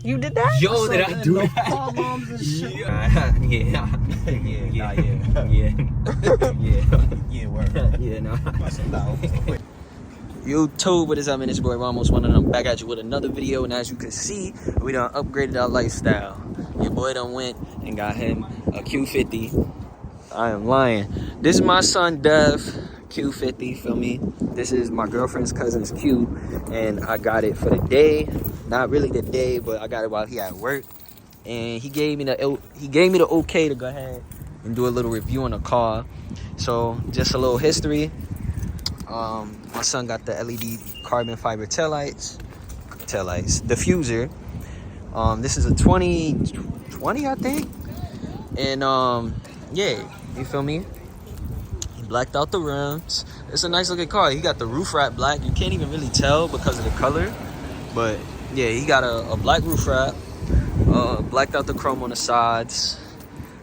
You did that? Yo, did I do that? Fall bombs and shit. Yeah, word. Yeah, no. YouTube, what is up, man? It's your boy Ramos, one of them, back at you with another video. And as you can see, we done upgraded our lifestyle. Your boy done went and got him a Q50. I am lying. This is my son Dev, Q50, feel me? This is my girlfriend's cousin's Q, and I got it for the day. Not really the day, but I got it while he at work. And he gave me the okay to go ahead and do a little review on the car. So just a little history. My son got the LED carbon fiber taillights, diffuser. This is a 2020, I think. And yeah, you feel me? He blacked out the rims. It's a nice looking car. He got the roof wrap black. You can't even really tell because of the color, but yeah, he got a black roof wrap. Blacked out the chrome on the sides.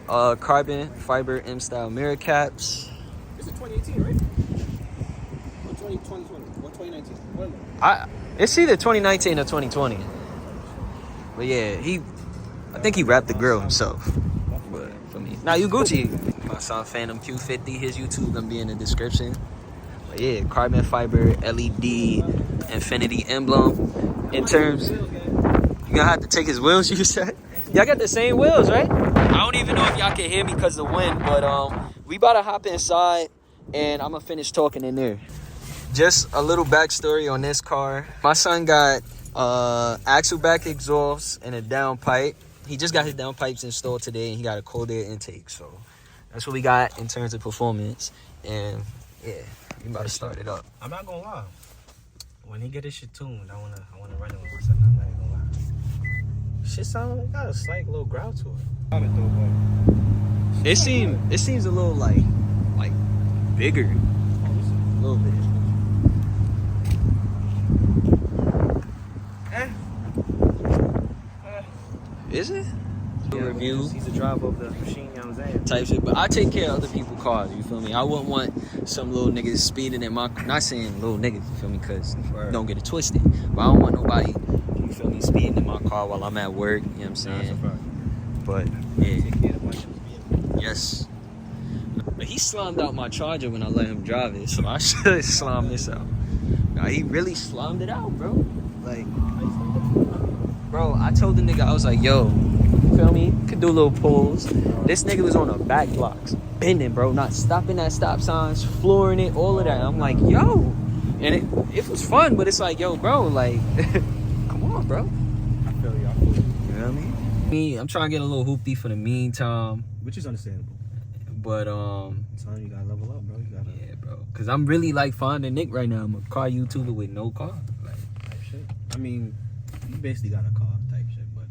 Carbon fiber M style mirror caps. It's a 2018, right? Or 2020? Or 2019? What? It's either 2019 or 2020. But yeah, I think he wrapped the grill himself. But for me, now you Gucci. My son Phantom Q50. His YouTube gonna be in the description. But yeah, carbon fiber LED Infiniti emblem. In terms, you gonna have to take his wheels. You said y'all got the same wheels, right? I don't even know if y'all can hear me because of the wind, but we about to hop inside and I'm gonna finish talking in there. Just a little backstory on this car. My son got axle back exhaust and a downpipe. He just got his downpipes installed today, and he got a cold air intake. So that's what we got in terms of performance. And yeah, we about to start it up. I'm not gonna lie. When he get this shit tuned, I wanna run it with my son. I'm not gonna lie. Shit got a slight little growl to it. It seems a little like bigger, a little bit. Is it? Yeah, Review. He's the driver of the machine, you know what I'm saying? Type shit, but I take care of other people's cars, you feel me? I wouldn't want some little niggas speeding in my, not saying little niggas, you feel me, because don't get it twisted, but I don't want nobody, you feel me, speeding in my car while I'm at work, you know what I'm saying? But yeah, yes. But he slimed out my Charger when I let him drive it, so I should slime this out. Nah, he really slimed it out, bro. Like, bro, I told the nigga, I was like, yo, you feel me? Could do little pulls. This nigga was on the back blocks, bending, bro, not stopping at stop signs, flooring it, all of that. I'm like, yo. And it was fun, but it's like, yo, bro, like, come on, bro. I feel you. You know what I mean? Me, I'm trying to get a little hoopty for the meantime. Which is understandable. But, Son, you gotta level up, bro. You gotta... Yeah, bro. Because I'm really, like, finding Nick right now. I'm a car YouTuber with no car. Like, type shit. I mean, you basically got a car type shit, but...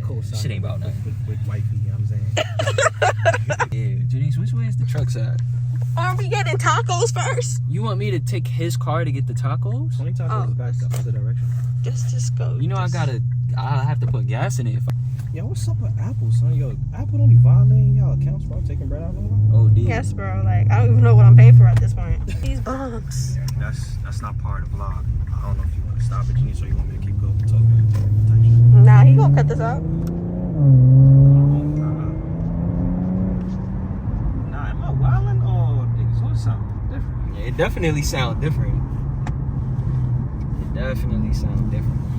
Cool shit ain't about nothing. With wifey, you know what I'm saying? Yeah, Janice, which way is the truck side? Aren't we getting tacos first? You want me to take his car to get the tacos? 20 tacos back the other direction. Just go. You know, I'll have to put gas in it. Yo, what's up with Apple, son? Yo, Apple don't be violating y'all accounts, bro. Taking bread out of them. Oh, dude. Yes, bro. Like, I don't even know what I'm paying for at this point. These bumps. Yeah, that's not part of the vlog. I don't know if you want to stop it, Janice, or you want me to keep going talking type shit. Nah, he gonna cut this out. Nah, am I wildin' or niggas or something different? Yeah, it definitely sound different.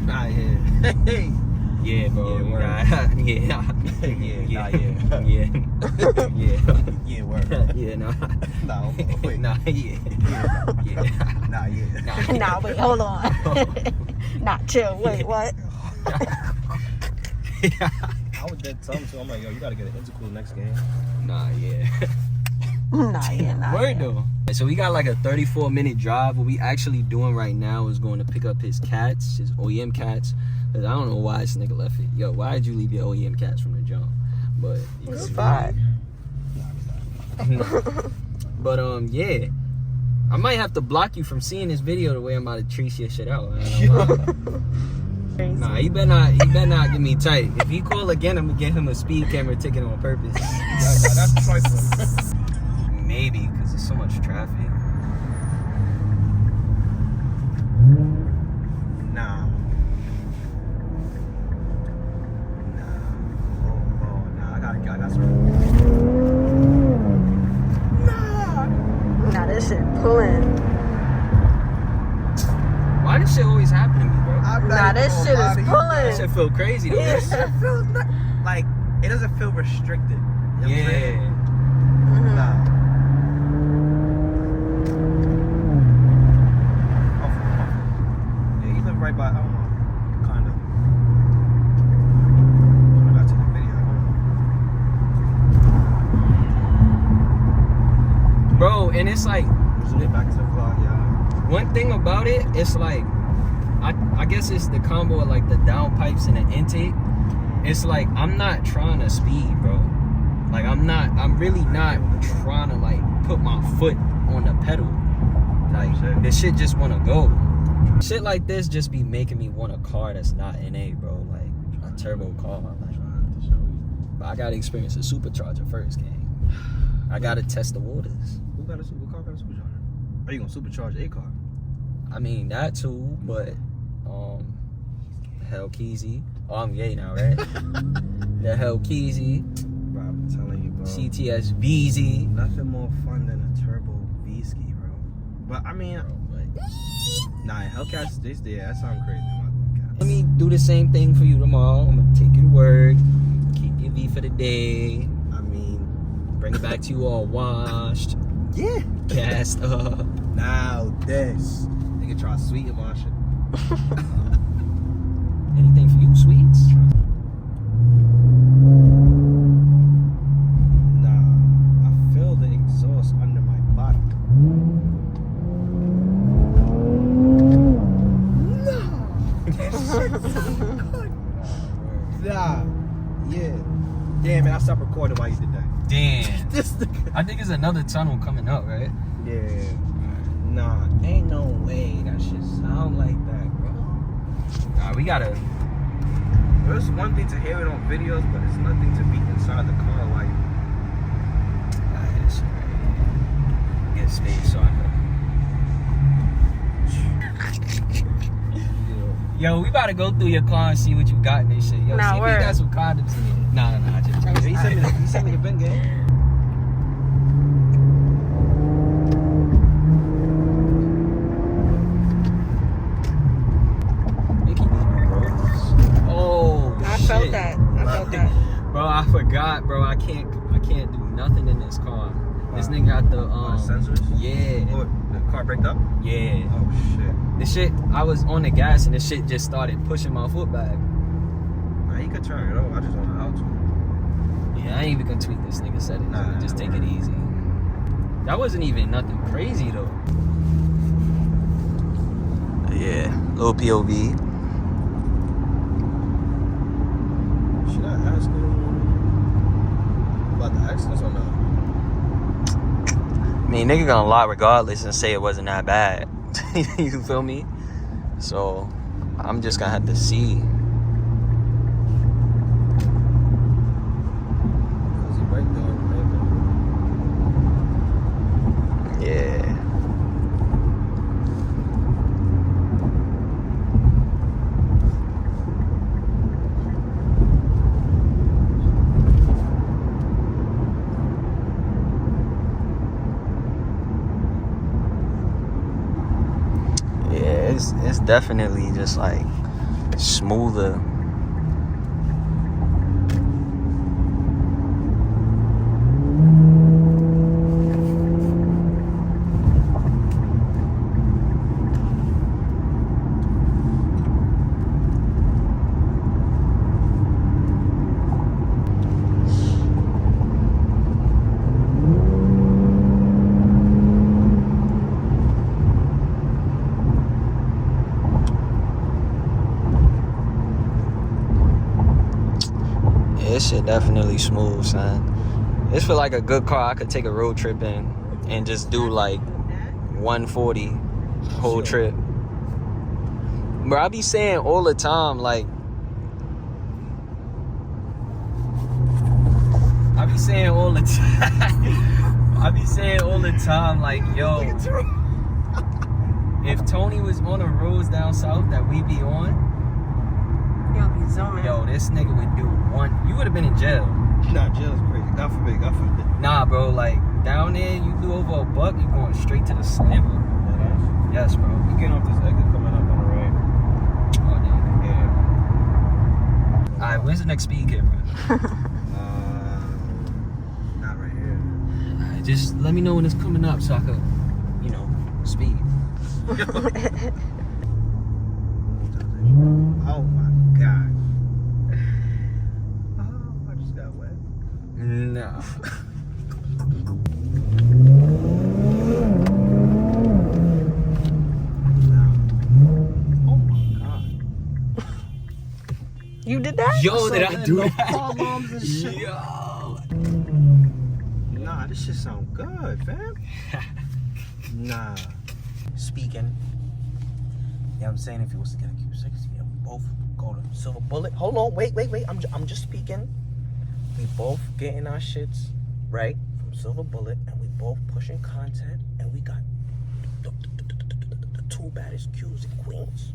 Nah, yeah. Hey. Yeah, bro. Yeah, word. Yeah. Yeah, word. Yeah, nah. Nah, wait. Nah, yeah. Nah, yeah. Nah, wait, hold on. Nah, chill. Wait, what? I was dead telling him, I'm like, yo, you gotta get an intercool next game. Nah, yeah. Nah, yeah. Word though. So we got like a 34-minute drive. What we actually doing right now is going to pick up his cats, his OEM cats. Cause I don't know why this nigga left it. Yo, why did you leave your OEM cats from the jump? But It's fine. But yeah. I might have to block you from seeing this video the way I'm about to treat your shit out. Nah, he better not get me tight. If he call again, I'm gonna get him a speed camera ticket on purpose. That's trifling. Maybe, because there's so much traffic. Nah. Why this shit always happen to me, bro? Nah, this shit is That pulling. shit feel crazy though. It feels like it doesn't feel restricted. You know what I'm saying? Mhm. Nah. Yeah, you live right by Elmo, kind of. I got to the video. Bro, and it's like Back to the vlog, yeah. one thing about it, it's like I guess it's the combo of like the downpipes and the intake. It's like I'm not trying to speed, bro. Like I'm really not trying to like put my foot on the pedal. Like this shit just wanna go. Shit like this just be making me want a car that's not NA, bro. Like a turbo car. Like, but I gotta experience a supercharger first, gang. I gotta test the waters. Who got a car? Got a supercharger? Are you gonna supercharge a car? I mean that too, but Hellkeezy. Oh, I'm gay now, right? The Hellkeezy. Bro, I'm telling you, bro. CTS BZ. Nothing more fun than a turbo V-ski, bro. But I mean, nah, Hellcats, that sound crazy. I'm not gonna cap. Let me do the same thing for you tomorrow. I'm gonna take you to work, keep your V for the day. I mean, Bring it back to you all washed, yeah. gassed up. Now this. Nigga try to sweeten my shit. Anything for you, sweets? Nah, I feel the exhaust under my body. No. This shit sound good. Nah. Yeah. Damn, man, I stopped recording while you did that. Damn. This nigga. I think there's another tunnel coming up, right? Yeah. Nah, ain't no way that shit sound like that, bro. Nah, we gotta. It's one thing to hear it on videos, but it's nothing to be inside the car like. Nah, hit this shit right here. Get space so I can. Yo, we about to go through your car and see what you got in this shit. Yo, Nah, see if word. you got some condoms in it. Nah, I just. He sent me the bin game. Oh, I shit. felt that. Bro, I forgot, bro. I can't do nothing in this car. This nigga got the sensors? Yeah. Oh, the car braked up? Yeah. Oh shit. The shit, I was on the gas and the shit just started pushing my foot back. Nah, he could turn it over. I just don't know how to. Yeah, I ain't even gonna tweak this nigga settings. Nah, Just take it easy. That wasn't even nothing crazy though. Yeah, little POV. Should I ask him about the accidents or not? I mean, nigga gonna lie regardless and say it wasn't that bad. You feel me? So, I'm just gonna have to see. Cause he right there, Yeah. Yeah, it's definitely just like smoother. This shit definitely smooth, son. This feel like a good car I could take a road trip in and just do like 140 whole trip. Bro, I be saying all the time, like, like, yo, if Tony was on the roads down south that we be on, You'll be zooming. yo, this nigga would do one. You would have been in jail. Nah, jail's crazy. God forbid, God forbid. Nah, bro, like, down there, you do over $1, you going straight to the slammer. Yes, bro. You getting off this exit coming up on the road? Alright, where's the next speed camera? Not right here. Alright, just let me know when it's coming up so I can, you know, speed. Oh my god. Oh, I just got wet. No. Oh my god. You did that? Yo, did I do that? Car bombs and shit. Yo. Nah, this shit sound good, fam. Nah. Speaking. Yeah, I'm saying if you was to get a Q60, yeah, we both go to Silver Bullet. Hold on, wait. I'm just speaking. We both getting our shits right from Silver Bullet, and we both pushing content, and we got the two baddest Qs in Queens.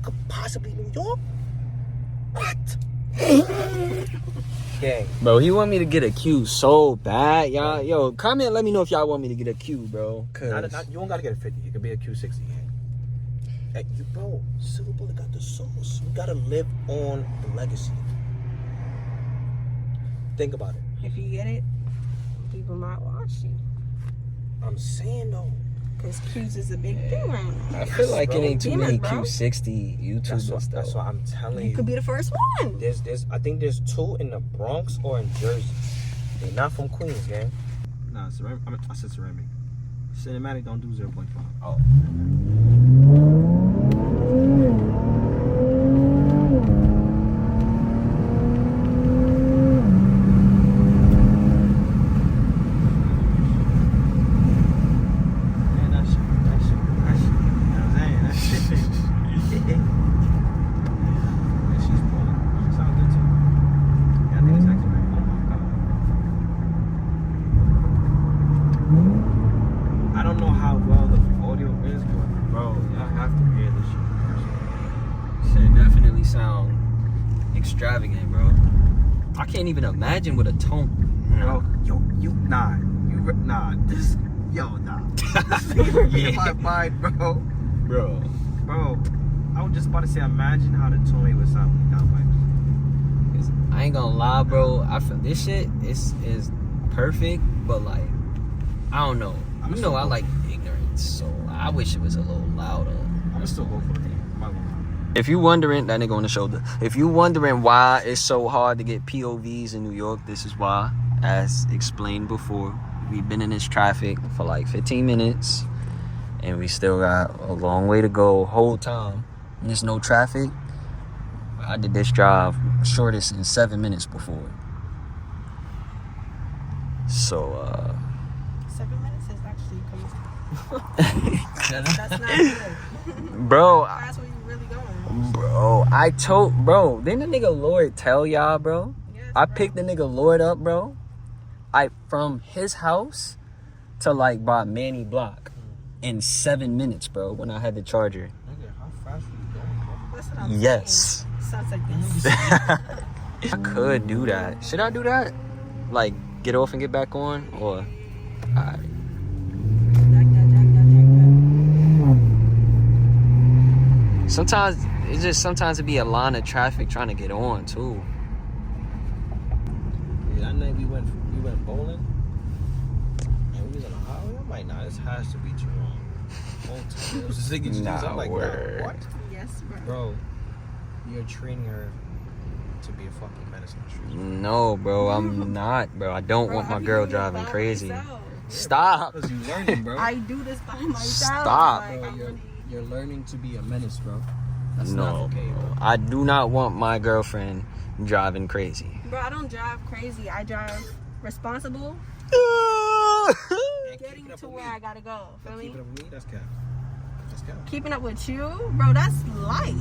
Could possibly New York. What? Gang. Bro, he want me to get a Q so bad, y'all. Yo, comment, let me know if y'all want me to get a Q, bro. You don't gotta get a 50. It could be a Q60. Hey, bro, Silver Bullet got the sauce. You gotta live on the legacy. Think about it. If you get it, people might watch you. I'm saying though. Because Q's is a big thing right now. I feel like bro. it ain't too Demons, many bro. Q60 YouTubers, That's though. what I'm telling You you. could be the first one. I think there's two in the Bronx or in Jersey. They're not from Queens, gang. Nah, ceramic. I said ceramic. Cinematic don't do 0.5. Oh. Man, that shit. You know what I'm saying? That shit. And she's pulling. She sounds good too. Yeah, I think it's actually right. Oh my god. I don't know how well the audio is, but bro, y'all have to hear this shit. Shit definitely sound extravagant, bro. I can't even imagine what a tone. Bro, nah. This in my mind, bro. Bro. Bro, I was just about to say, imagine how the Toy would sound with Downpipes. I ain't gonna lie, bro. I feel this shit is perfect, but like, I don't know. I'm You still know, I go- like ignorance, so I wish it was a little louder. I'ma still go for it. I'm not gonna lie. If you wondering, that nigga on the shoulder. If you wondering why it's so hard to get POVs in New York, this is why. As explained before, we've been in this traffic for like 15 minutes, and we still got a long way to go. Whole time, and there's no traffic. I did this drive shortest in 7 minutes before. So, 7 minutes is actually coming. That's not good. bro, That's where you really going. bro, didn't the nigga Lord tell y'all, bro? Yes, I bro. picked the nigga Lord up, bro. From his house to like by Manny Block in 7 minutes, bro, when I had the charger. Nigga, how fast are you going, bro? That's what I'm Yes. saying. Sounds like this. I could do that. Should I do that? Like, get off and get back on? Or, alright. Sometimes it be a line of traffic trying to get on too. Yeah, that night we went bowling, and we was on the highway. I'm like, nah, this has to be Jerome. It was a signature. Nah, I'm like, word. nah, what? Yes, bro. Bro, you're training her to be a fucking menace on the street. No, bro, I'm not, bro. I don't want my girl driving crazy. Myself. Stop. Because you're learning, bro. I do this by myself. Stop. Like, Bro, I'm really- you're learning to be a menace, bro. That's No, not okay, bro. I do not want my girlfriend driving crazy. Bro, I don't drive crazy. I drive responsible, And getting keep it up to with where me. I gotta go. Feel Keep me? it up with me, that's cap. That's cap. Keeping up with you, bro, that's light.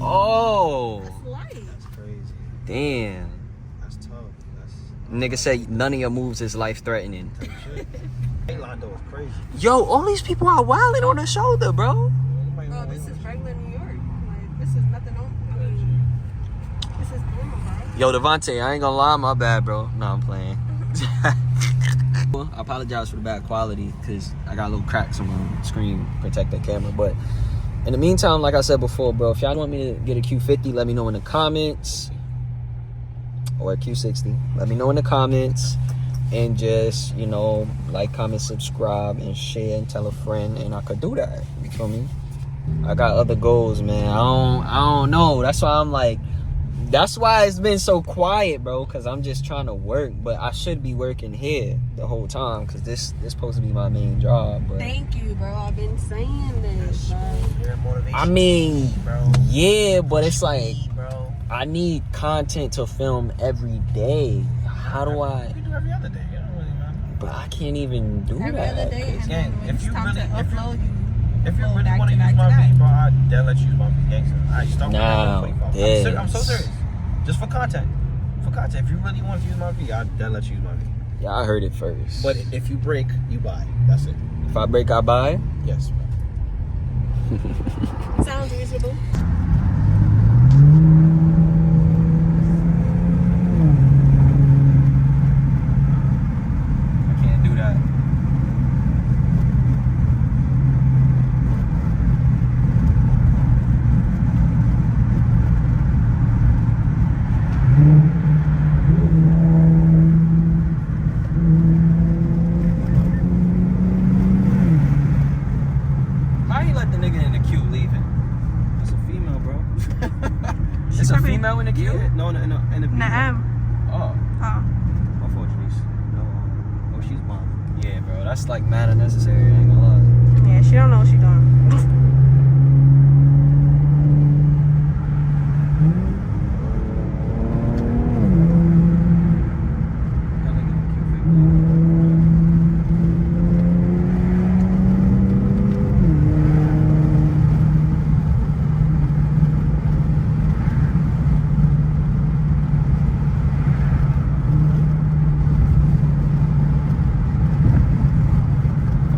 Oh, That's light. That's crazy. damn. That's tough. That's Nigga said none of your moves is life threatening. type shit. Hey, Londo is crazy. Yo, all these people are wilding on the shoulder, bro. Nobody Bro, know this what is it regular New York. Like, this is nothing on. I mean, this is normal, bro. Yo, Devontae, I ain't gonna lie, my bad, bro. No, I'm playing. I apologize for the bad quality because I got little cracks on my screen protect the camera. But in the meantime, like I said before, bro, if y'all want me to get a Q50, let me know in the comments. or a Q60. Let me know in the comments. And just, you know, like, comment, subscribe, and share, and tell a friend. And I could do that. You feel me? I got other goals, man. I don't know. That's why I'm like, that's why it's been so quiet, bro. Because I'm just trying to work. But I should be working here the whole time. Because this supposed to be my main job. But Thank you, bro. I've been saying this, bro. You're a motivation. I mean, bro. yeah, but it's like, Bro. I need content to film every day. How do I? You can do every other day. It don't really matter. But I can't even do Every that. other day, and Again, then when if it's you time really- to upload, If you Go really back want to to use back my to V, bro, I'd dare let you use my V gangster. I start Now, I'm so serious. Just for content. For content. If you really want to use my V, I'd dare let you use my V. Yeah, I heard it first. But if you break, you buy. That's it. if I break, I buy. Yes, bro. sounds reasonable. I can't do that. How you let the nigga in the queue leaving? It's a female, bro. It's a female in the queue? Yeah, no, in the B. Oh. Oh. My fault, Janice. No, oh, she's mom. Yeah, bro. That's like mad unnecessary. I ain't gonna lie. Yeah, she don't know what she doing. That nigga in the Q50.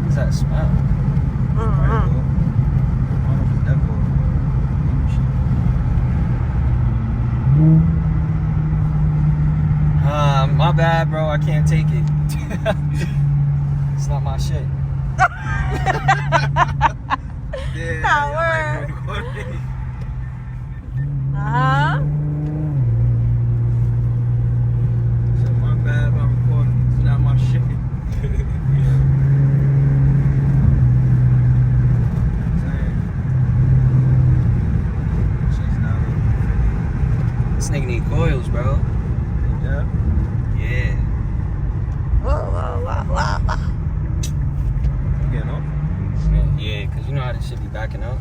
What's that smell? My bad, bro. I can't take it. It's not my shit. Uh-huh. My bad about recording. It's not my shit. This nigga need coils, bro. Yeah. Yeah. You getting off? Yeah, cause you know how this shit be backing up.